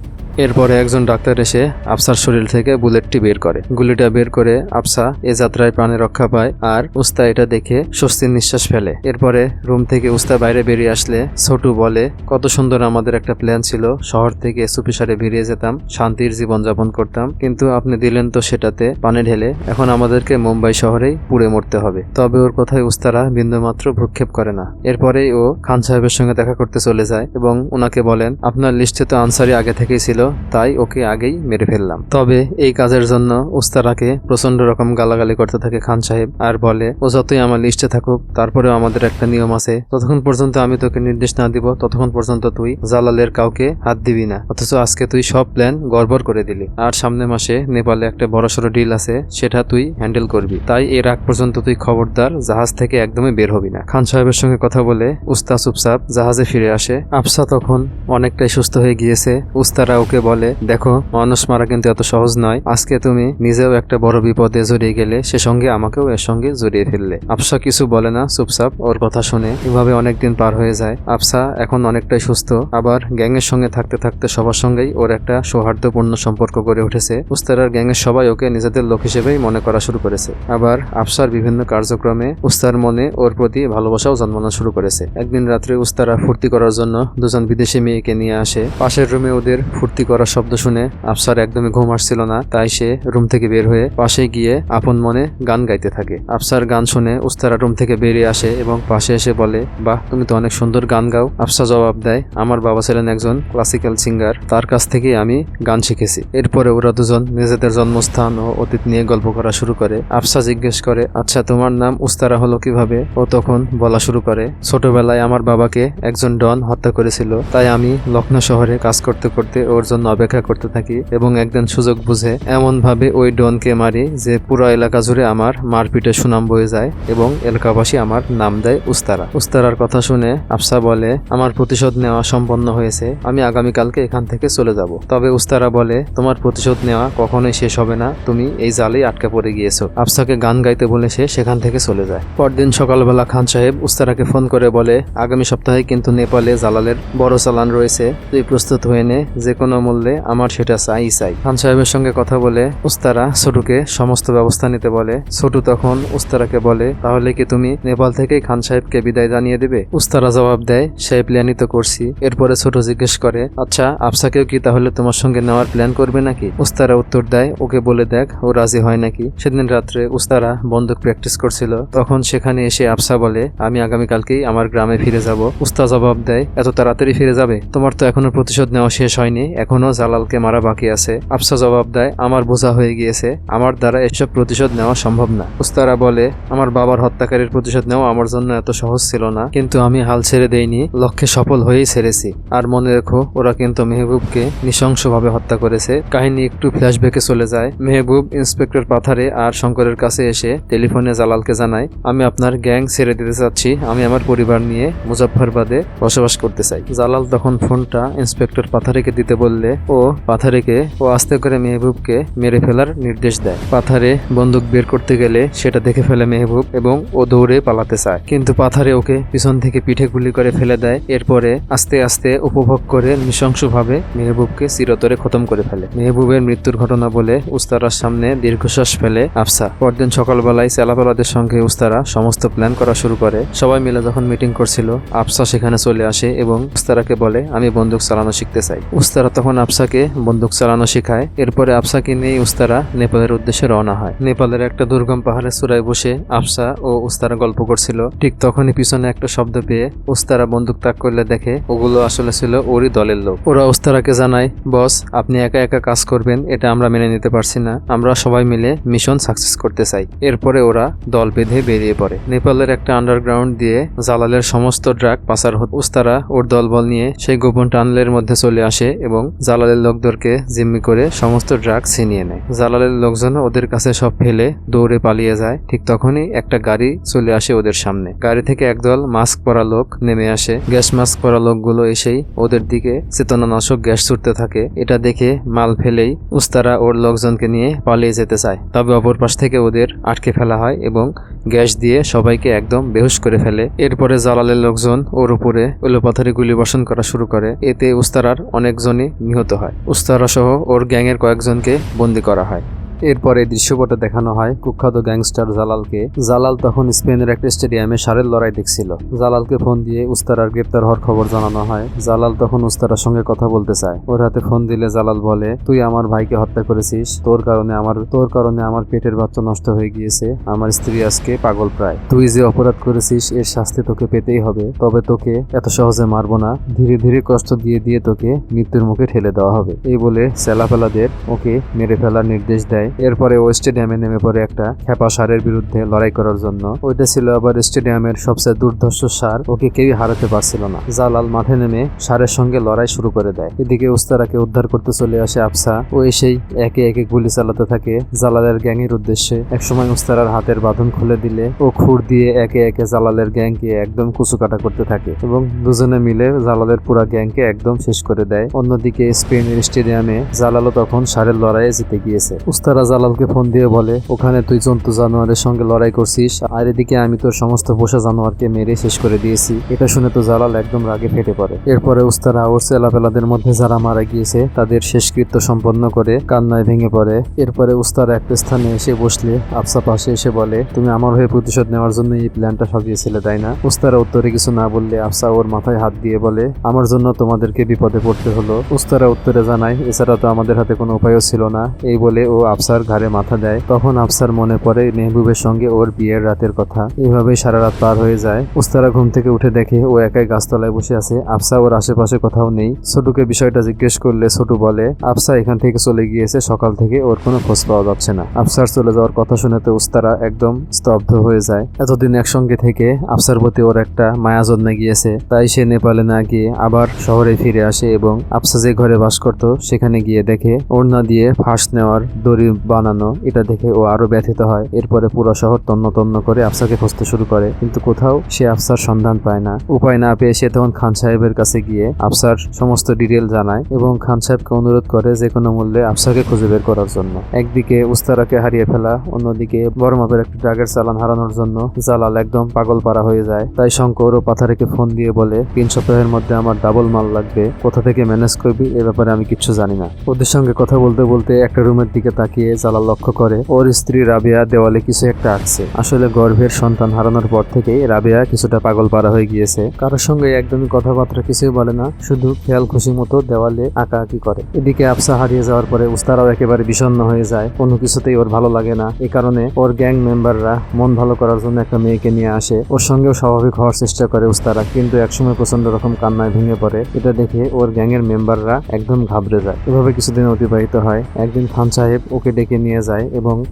এরপরে একজন ডাক্তার এসে আফসার শরীর থেকে বুলেটটি বের করে। গুলিটা বের করে আফসা এ যাত্রায় প্রাণে রক্ষা পায় আর উস্তা এটা দেখে স্বস্তির নিঃশ্বাস ফেলে। এরপরে রুম থেকে উস্তা বাইরে বেরিয়ে আসলে ছোটু বলে, কত সুন্দর আমাদের একটা প্ল্যান ছিল, শহর থেকে সুপিসারে বেরিয়ে যেতাম, শান্তির জীবনযাপন করতাম, কিন্তু আপনি দিলেন তো সেটাতে পানি ঢেলে। এখন আমাদেরকে মুম্বাই শহরেই পুড়ে মরতে হবে। তবে ওর কথায় উস্তারা বিন্দুমাত্র ভ্রুক্ষেপ করে না। এরপরেই ও খান সাহেবের সঙ্গে দেখা করতে চলে যায় এবং ওনাকে বলেন, আপনার লিস্টে তো আনসারি আগে থেকেই ছিল, তাই ওকে আগেই মেরে ফেললাম। তবে এই কাজের জন্য উস্তারাকে প্রচন্ড রকম গালাগালি করতে থাকে খান সাহেব আর বলে, ও যতই আমার লিস্টে থাকুক তারপরেও আমাদের একটা নিয়ম আছে, যতক্ষণ পর্যন্ত আমি তোকে নির্দেশ না দিব ততক্ষণ পর্যন্ত তুই জালালের কাউকে হাত দিবি না। অথচ আজকে তুই সব প্ল্যান গড়বড় করে দিলি আর সামনের মাসে নেপালে একটা বড়সড় ডিল আছে, সেটা তুই হ্যান্ডেল করবি, তাই এর আগ পর্যন্ত তুই খবরদার জাহাজ থেকে একদমই বের হবি না। খান সাহেবের সঙ্গে কথা বলে উস্তা চুপচাপ জাহাজে ফিরে আসে। আফসা তখন অনেকটাই সুস্থ হয়ে গিয়েছে। উস্তারা ওকে বলে, দেখো মানুষ মারা কিন্তু এত সহজ নয়, আজকে তুমি নিজেও একটা বড় বিপদে জড়িয়ে গেলে, সে সঙ্গে আমাকেও এর সঙ্গে জড়িয়ে ফেললে। আফসা কিছু বলে না, চুপচাপ ওর কথা শুনে। এভাবে অনেকদিন পার হয়ে যায়। আফসা এখন অনেকটাই সুস্থ, আবার গ্যাংয়ের সঙ্গে থাকতে থাকতে সবার সঙ্গেই ওর একটা সৌহার্দ্যপূর্ণ সম্পর্ক গড়ে উঠেছে। উস্তারার গ্যাংয়ের সবাই ওকে নিজেদের লোক হিসেবেই মনে করা শুরু করেছে। আবার আফসার বিভিন্ন কার্যক্রমে উস্তার মনে ওর প্রতি ভালোবাসাও জন্মানো শুরু করেছে। একদিন রাত্রে উস্তারা ফুর্তি করার জন্য দুজন বিদেশি মেয়েকে নিয়ে আসে। পাশের রুমে ওদের ফুর্তি করার শব্দ শুনে আফসার একদমই ঘুম আসছিল না, তাই সে রুম থেকে বের হয়ে পাশে গিয়ে আপন মনে গান গাইতে থাকে। আফসার গান শুনে উস্তারা রুম থেকে বেরিয়ে আসে এবং পাশে এসে বলে, বাহ, তুমি তো অনেক সুন্দর গান গাও। আফসা জবাব দেয়, আমার বাবা ছিলেন একজন ক্লাসিক্যাল সিঙ্গার, তার কাছ থেকেই আমি গান শিখেছি। এরপরে ওরা দুজন নিজেদের জন্মস্থান ও অতীত নিয়ে গল্প করা শুরু করে। আফসা জিজ্ঞেস করে, আচ্ছা তোমার নাম উস্তারা হলো কিভাবে? ও তখন বলা শুরু করে, ছোটবেলায় আমার বাবাকে একজন ডন হত্যা করেছিল, তাই আমি লখনৌ শহরে কাজ করতে করতে ওর জন্য অপেক্ষা করতে থাকি এবং একদিন সুযোগ বুঝে এমন ভাবে ওই ডনকে মারি যে পুরো এলাকা জুড়ে আমার মারপিটের সুনাম বয়ে যায় এবং এলাকাবাসী আমার নাম দেয় উস্তারা। উস্তারার কথা শুনে আফসা বলে, আমার প্রতিশোধ নেওয়া সম্পন্ন হয়েছে, আমি আগামীকালকে এখান থেকে চলে যাব। তবে উস্তারা বলে, তোমার প্রতিশোধ নেওয়া কখনোই শেষ হবে না, তুমি এই জালেই আটকে পড়ে গিয়েছো। আফসাকে গান গাইতে বলে সে সেখান থেকে চলে যায়। পরদিন সকালবেলা খান সাহেব উস্তারাকে ফোন করে বলে, আগামী সপ্তাহে কিন্তু নেপালে জালালের বড় চালান রয়েছে, তুই প্রস্তুত হয়ে নে, যে কোনো মূল্যে আমার সেটা চাই। খান সাহেবের সঙ্গে কথা বলে উস্তারা ছোটুকে সমস্ত ব্যবস্থা নিতে বলে। ছোটু তখন উস্তারাকে বলে, তাহলে কি তুমি নেপাল থেকেই খান সাহেবকে বিদায় জানিয়ে দেবে? উস্তারা জবাব দেয়, সেই প্ল্যানই তো করছি। এরপরে ছোট জিজ্ঞেস করে, আচ্ছা আফসাকেও কি তাহলে তোমার সঙ্গে নেওয়ার প্ল্যান করবে নাকি? উস্তারা উত্তর দেয়, ওকে বলে দেখ ও রাজি হয় নাকি। সেদিন রাত্রে উস্তারা বন্দুক প্র্যাকটিস করছিল, তখন সেখানে এসে আফসা বলে, আমি আগামীকালকেই আমার গ্রামে ফিরে যাব। উস্তা জবাব দেয়, এত তাড়াতাড়ি ফিরে যাবে? তোমার তো এখনো প্রতিশোধ নেওয়া শেষ হয়নি, এখনো জালালকে মারা বাকি আছে। আফসা জবাব দেয়, আমার বোঝা হয়ে গিয়েছে, আমার দ্বারা এসব প্রতিশোধ নেওয়া সম্ভব না। উস্তারা বলে, আমার বাবার হত্যাকারীর প্রতিশোধ নেওয়া আমার জন্য এত সহজ ছিল না, কিন্তু আমি হাল ছেড়ে দেইনি, লক্ষ্যে সফল হয়েই ছেড়েছি। আর মনে রেখো, ওরা কিন্তু মেহবুবকে নৃশংসভাবে হত্যা করেছে। কাহিনী একটু ফ্ল্যাশব্যাকে চলে যায়। মেহবুব ইন্সপেক্টর পাথারে আর শঙ্করের কাছে এসে টেলিফোনে জালালকে জানায়, আমি আপনার গ্যাং ছেড়ে দিতে চাচ্ছি, আমি আমার পরিবার নিয়ে মুজাফফরবাদে বসবাস করতে চাই। জালাল তখন ফোনটা ইন্সপেক্টর পাথারেকে দিতে বললে বললে ও পাথারেকে আস্তে করে মেহবুবকে মেরে ফেলার নির্দেশ দেয়। পাথারে বন্দুক বের করতে গেলে সেটা দেখে ফেলে মেহবুব এবং ও দৌড়ে পালাতে চায়, কিন্তু পাথারে ওকে পিছন থেকে পিঠে গুলি করে ফেলে দেয়। এরপরে আস্তে আস্তে উপভোগ করে নৃশংসভাবে মেহবুবকে চিরতরে খতম করে ফেলে। মেহবুবের মৃত্যুর ঘটনা বলে উস্তারার সামনে দীর্ঘশ্বাস ফেলে আফসা। পরদিন সকালবেলায় চেলাপেলাদের সঙ্গে উস্তারা সমস্ত প্ল্যান করা শুরু করে। সবাই মিলে যখন মিটিং করছিল আফসা সেখানে চলে আসে এবং উস্তারাকে বলে আমি বন্দুক চালানো শিখতে চাই। উস্তারা তখন আফসাকে বন্দুক চালানো শেখায়। এরপরে আফসাকে নিয়ে উস্তারা নেপালের উদ্দেশ্যে রওনা হয়। নেপালের একটা দুর্গম পাহাড়ের চূড়ায় বসে আফসা ও উস্তারা গল্প করছিল। ঠিক তখনই পিছনে একটা শব্দ পেয়ে উস্তারা বন্দুক তাক করলে দেখে ওগুলো আসলে ছিল ওরই দলের লোক। ওরা উস্তারাকে জানায়, বস আপনি একা একা কাজ করবেন এটা আমরা মেনে নিতে পারছি না, আমরা সবাই মিলে মিশন সাকসেস করতে চাই। এরপরে ওরা দল বেঁধে বেরিয়ে পড়ে। নেপালের একটা আন্ডারগ্রাউন্ড দিয়ে জালালের সমস্ত ড্রাগ পাচার হতো। উস্তারা ওর দলবল নিয়ে সেই গোপন টানেলের মধ্যে চলে আসে এবং জালালের লোকদেরকে জিম্মি করে সমস্ত ড্রাগ ছিনিয়ে নেয়। জালালের লোকজন ওদের কাছে সব ফেলে দৌড়ে পালিয়ে যায়। ঠিক তখনই একটা গাড়ি চলে আসে ওদের সামনে। গাড়ি থেকে একদল মাস্ক পরা লোক নেমে আসে। গ্যাস মাস্ক পরা লোকগুলো এসেই ওদের দিকে চেতনানাশক গ্যাস ছুটতে থাকে। এটা দেখে মাল ফেলেই উস্তারা ওর লোকজনকে নিয়ে পালিয়ে যেতে চায়, তবে অপর পাশ থেকে ওদের আটকে ফেলা হয় এবং গ্যাস দিয়ে সবাইকে একদম বেহুশ করে ফেলে। এরপরে জালালের লোকজন ওর উপরে উল্টোপাথারি গুলি বর্ষণ করা শুরু করে। এতে উস্তারার অনেকজনই নিহত হয়। উস্তারা সহ ওর গ্যাংয়ের কয়েকজনকে বন্দী করা হয়। এরপরে দৃশ্যপটে দেখানো হয় কুখ্যাত গ্যাংস্টার জালালকে। জালাল তখন স্পেনের একটা স্টেডিয়ামে ষাঁড়ের লড়াই দেখছিল। জালালকে ফোন দিয়ে উস্তারার গ্রেপ্তার হওয়ার খবর জানানো হয়। জালাল তখন উস্তারার সঙ্গে কথা বলতে চায়। ওর হাতে ফোন দিলে জালাল বলে, তুই আমার ভাইকে হত্যা করেছিস, তোর কারণে আমার পেটের বাচ্চা নষ্ট হয়ে গিয়েছে, আমার স্ত্রী আজকে পাগল প্রায়। তুই যে অপরাধ করেছিস এর শাস্তি তোকে পেতেই হবে, তবে তোকে এত সহজে মারবো না, ধীরে ধীরে কষ্ট দিয়ে দিয়ে তোকে মৃত্যুর মুখে ঠেলে দেওয়া হবে। এই বলে চেলাপেলাদের ওকে মেরে ফেলার নির্দেশ দেয়। এরপরে ও স্টেডিয়ামে নেমে পড়ে একটা খেপা ষাঁড়ের বিরুদ্ধে লড়াই করার জন্য। ওইটা ছিল আবার স্টেডিয়ামের সবচেয়ে দুর্ধর্ষ ষাঁড়, ওকে কেউই হারাতে পারছিল না। জালাল মাঠে নেমে ষাঁড়ের সঙ্গে লড়াই শুরু করে দেয়। এদিকে উস্তারাকে উদ্ধার করতে চলে আসে আফসা। ও এসেই একে একে গুলি চালাতে থাকে জালালের গ্যাংয়ের উদ্দেশ্যে। একসময় উস্তারার হাতের বাঁধন খুলে দিলে ও খুর দিয়ে একে একে জালালের গ্যাংকে একদম কুচুকাটা করতে থাকে এবং দুজনে মিলে জালালের পুরা গ্যাংকে একদম শেষ করে দেয়। অন্যদিকে স্পেনের স্টেডিয়ামে জালালও তখন ষাঁড়ের লড়াইয়ে জিতে গিয়েছে। উস্তারা জালালকে ফোন দিয়ে বলে, ওখানে তুই জন্তু জানোয়ারের সঙ্গে লড়াই করছিস আর এদিকে আমি তোর সমস্ত পোষা জানোয়ারকে মেরে শেষ করে দিয়েছি। এটা শুনে তো জালাল একদম রাগে ফেটে পড়ে। এরপরে উস্তারা ওর চেলাপেলাদের মধ্যে যারা মারা গিয়েছে তাদের শেষকৃত্য সম্পন্ন করে কান্নায় ভেঙে পড়ে। এরপরে উস্তারা একটা স্থানে এসে বসলে আফসা পাশে এসে বলে, তুমি আমার হয়ে প্রতিশোধ নেওয়ার জন্য এই প্ল্যানটা সাজিয়েছিলে তাই না? উস্তারা উত্তরে কিছু না বললে আফসা ওর মাথায় হাত দিয়ে বলে, আমার জন্য তোমাদেরকে বিপদে পড়তে হলো। উস্তারা উত্তরে জানায়, এছাড়া তো আমাদের হাতে কোনো উপায়ও ছিল না। এই বলে ও আফসার ঘাড়ে মাথা দেয়। তখন আফসার মনে পড়ে মেহবুবের সঙ্গে ওর বিয়ের রাতের কথা। এভাবেই সারা রাত পার হয়ে যায়। উস্তারা ঘুম থেকে উঠে দেখে ও একাই গাছতলায় বসে আছে। আফসা ওর আশেপাশে কোথাও নেই। ছোটুকে বিষয়টা জিজ্ঞেস করলে ছোটু বলে, আফসা এখান থেকে চলে গিয়েছে, সকাল থেকে ওর কোনো খোঁজ পাওয়া যাচ্ছে না। আফসার চলে যাওয়ার কথা শুনেতে উস্তারা একদম স্তব্ধ হয়ে যায়। এতদিন একসঙ্গে থেকে আফসার প্রতি ওর একটা মায়া জন্মে গিয়েছে, তাই সে নেপালে না গিয়ে আবার শহরে ফিরে আসে এবং আফসা যে ঘরে বাস করত সেখানে গিয়ে দেখে ওড়না দিয়ে ফাঁস নেওয়ার দড়ি বানানো। এটা দেখে ও আরো ব্যথিত হয়। এরপরে পুরো শহর তন্ন তন্ন করে আফসাকে খুঁজতে শুরু করে, কিন্তু কোথাও সে আফসার সন্ধান পায় না। উপায় না পেয়ে সে তখন খান সাহেবের কাছে গিয়ে আফসার সমস্ত ডিটেল জানায় এবং খান সাহেবকে অনুরোধ করে যে কোনো মূল্যে আফসাকে খুঁজে বের করার জন্য। একদিকে উস্তারাকে হারিয়ে ফেলা, অন্যদিকে বড় মাপের একটা ড্রাগের চালান হারানোর জন্য জালাল একদম পাগল পারা হয়ে যায়। তাই শঙ্কর ও পাথারেকে ফোন দিয়ে বলে, 3 সপ্তাহের মধ্যে আমার ডাবল মাল লাগবে, কোথা থেকে ম্যানেজ করবি এ ব্যাপারে আমি কিচ্ছু জানি না। ওদের সঙ্গে কথা বলতে বলতে একটা রুমের দিকে তাকিয়ে জালাল লক্ষ্য করে ওর স্ত্রী রাবেয়া দেওয়ালে কিছু একটা আঁকছে। আসলে গর্ভের সন্তান হারানোর পর থেকেই রাবেয়া কিছুটা পাগল পারা হয়ে গিয়েছে। কারোর সঙ্গে একদমই কথাবার্তা কিছুই বলে না, শুধু খেয়াল খুশি মতো দেওয়ালে আঁকাআঁকি করে। এদিকে আফসা হারিয়ে যাওয়ার পরে উস্তারাও একেবারে বিষণ্ণ হয়ে যায়। কোনো কিছুতেই ওর ভালো লাগে না। এই কারণে ওর গ্যাং মেম্বাররা মন ভালো করার জন্য একটা মেয়েকে নিয়ে আসে। ওর সঙ্গেও স্বাভাবিক হওয়ার চেষ্টা করে উস্তারা, কিন্তু একসময় প্রচন্ড রকম কান্নায় ভেঙে পড়ে। এটা দেখে ওর গ্যাংয়ের মেম্বাররা একদম ঘাবড়ে যায়। এভাবে কিছুদিন অতিবাহিত হয়। একদিন খান সাহেব ওকে শঙ্করকে ডেকে নিয়ে যায়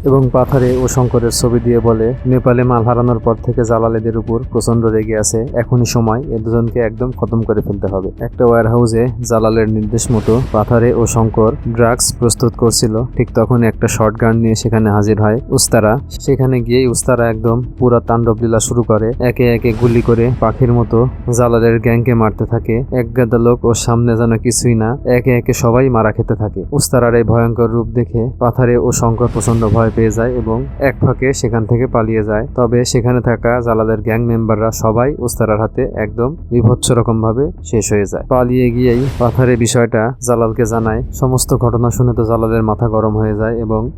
এবং পাথারে ও শঙ্করের ছবি দিয়ে বলে, নেপালে মাল হারানোর পর থেকে জালালেদের উপর প্রচন্ড রেগে আছে, এখনই সময় এ দুজনকে একদম খতম করে ফেলতে হবে। একটা ওয়্যার হাউসে জালালের নির্দেশ মতো পাথারে ও শঙ্কর ড্রাগস প্রস্তুত করছিল। ঠিক তখন একটা শর্ট গান নিয়ে সেখানে হাজির হয় উস্তারা। সেখানে গিয়েই উস্তারা একদম পুরা তাণ্ডব লীলা শুরু করে, একে একে গুলি করে পাখির মতো জালালের গ্যাংকে মারতে থাকে। এক গাদা লোক ওর সামনে যেন কিছুই না, একে একে সবাই মারা খেতে থাকে। উস্তারার এই ভয়ঙ্কর রূপ দেখে পাথারে ও শঙ্কর প্রচন্ড ভয় পেয়ে যায় এবং এক ফাঁকে সেখান থেকে পালিয়ে যায়। তবে সেখানে থাকা জালালের গ্যাং মেম্বাররা সবাই উস্তারার হাতে একদম বিভৎস রকম ভাবে শেষ হয়ে যায়। পালিয়ে গিয়েই পাথারে বিষয়টা জালালকে জানায়। সমস্ত ঘটনা শুনে তো জালালের মাথা গরম হয়ে যায়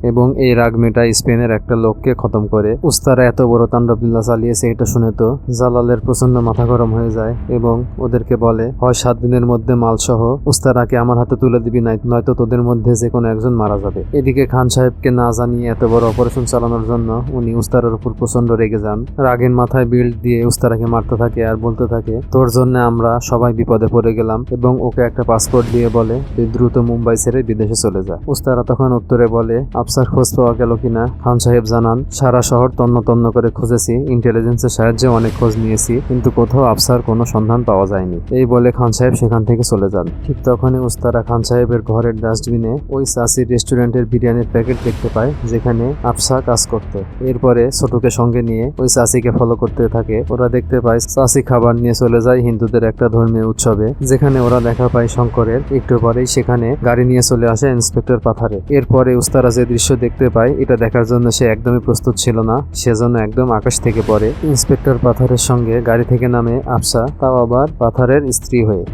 এবং এই রাগ মেটায় স্পেনের একটা লোককে খতম করে। উস্তারা এত বড় তাণ্ডবলীলা চালিয়েছে এটা শুনে তো জালালের প্রচন্ড মাথা গরম হয়ে যায় এবং ওদেরকে বলে, হয় 7 দিনের মধ্যে মালসহ উস্তারাকে আমার হাতে তুলে দিবি, নয়তো তোদের মধ্যে যে কোনো একজন মারা যাবে। এদিকে খান সাহেবকে না জানিয়ে এত বড় অপারেশন চালানোর জন্য উনি উস্তারার উপর প্রচন্ড রেগে যান। রাগের মাথায় বিল্ড দিয়ে উস্তারাকে মারতে থাকে আর বলতে থাকে, তোর জন্য আমরা সবাই বিপদে পড়ে গেলাম, এবং ওকে একটা পাসপোর্ট দিয়ে বলে তুই দ্রুত মুম্বাই ছেড়ে বিদেশে চলে যা। উস্তারা তখন উত্তরে বলে, আফসার খোঁজ পাওয়া গেল কিনা? খান সাহেব জানান, সারা শহর তন্ন তন্ন করে খুঁজেছি, ইন্টেলিজেন্সের সাহায্যে অনেক খোঁজ নিয়েছি, কিন্তু কোথাও আফসার কোনো সন্ধান পাওয়া যায়নি। এই বলে খান সাহেব সেখান থেকে চলে যান। ঠিক তখনই উস্তারা খান সাহেবের ঘরের ডাস্টবিনে ওই চাষির রেস্টুরেন্টের বিরিয়ানির প্যাকেট দেখতে পায় যেখানে আফসা কাজ করত। এরপরে ছোটকে সঙ্গে নিয়ে ওই চাষিকে ফলো করতে থাকে। ওরা দেখতে পায় চাষি খাবার নিয়ে চলে যায় হিন্দুদের একটা ধর্মীয় উৎসবে, যেখানে ওরা দেখা পায় শঙ্করের। একটু পরেই সেখানে গাড়ি নিয়ে চলে আসে ইন্সপেক্টর পাথারে। এরপরে উস্তারা যে দৃশ্য দেখতে পায় এটা দেখার জন্য সে একদমই প্রস্তুত ছিল না, সেজন্য একদম আকাশ থেকে পড়ে। ইন্সপেক্টর পাথারের সঙ্গে গাড়ি থেকে নামে আফসা, তাও আবার পাথারের স্ত্রী হয়ে।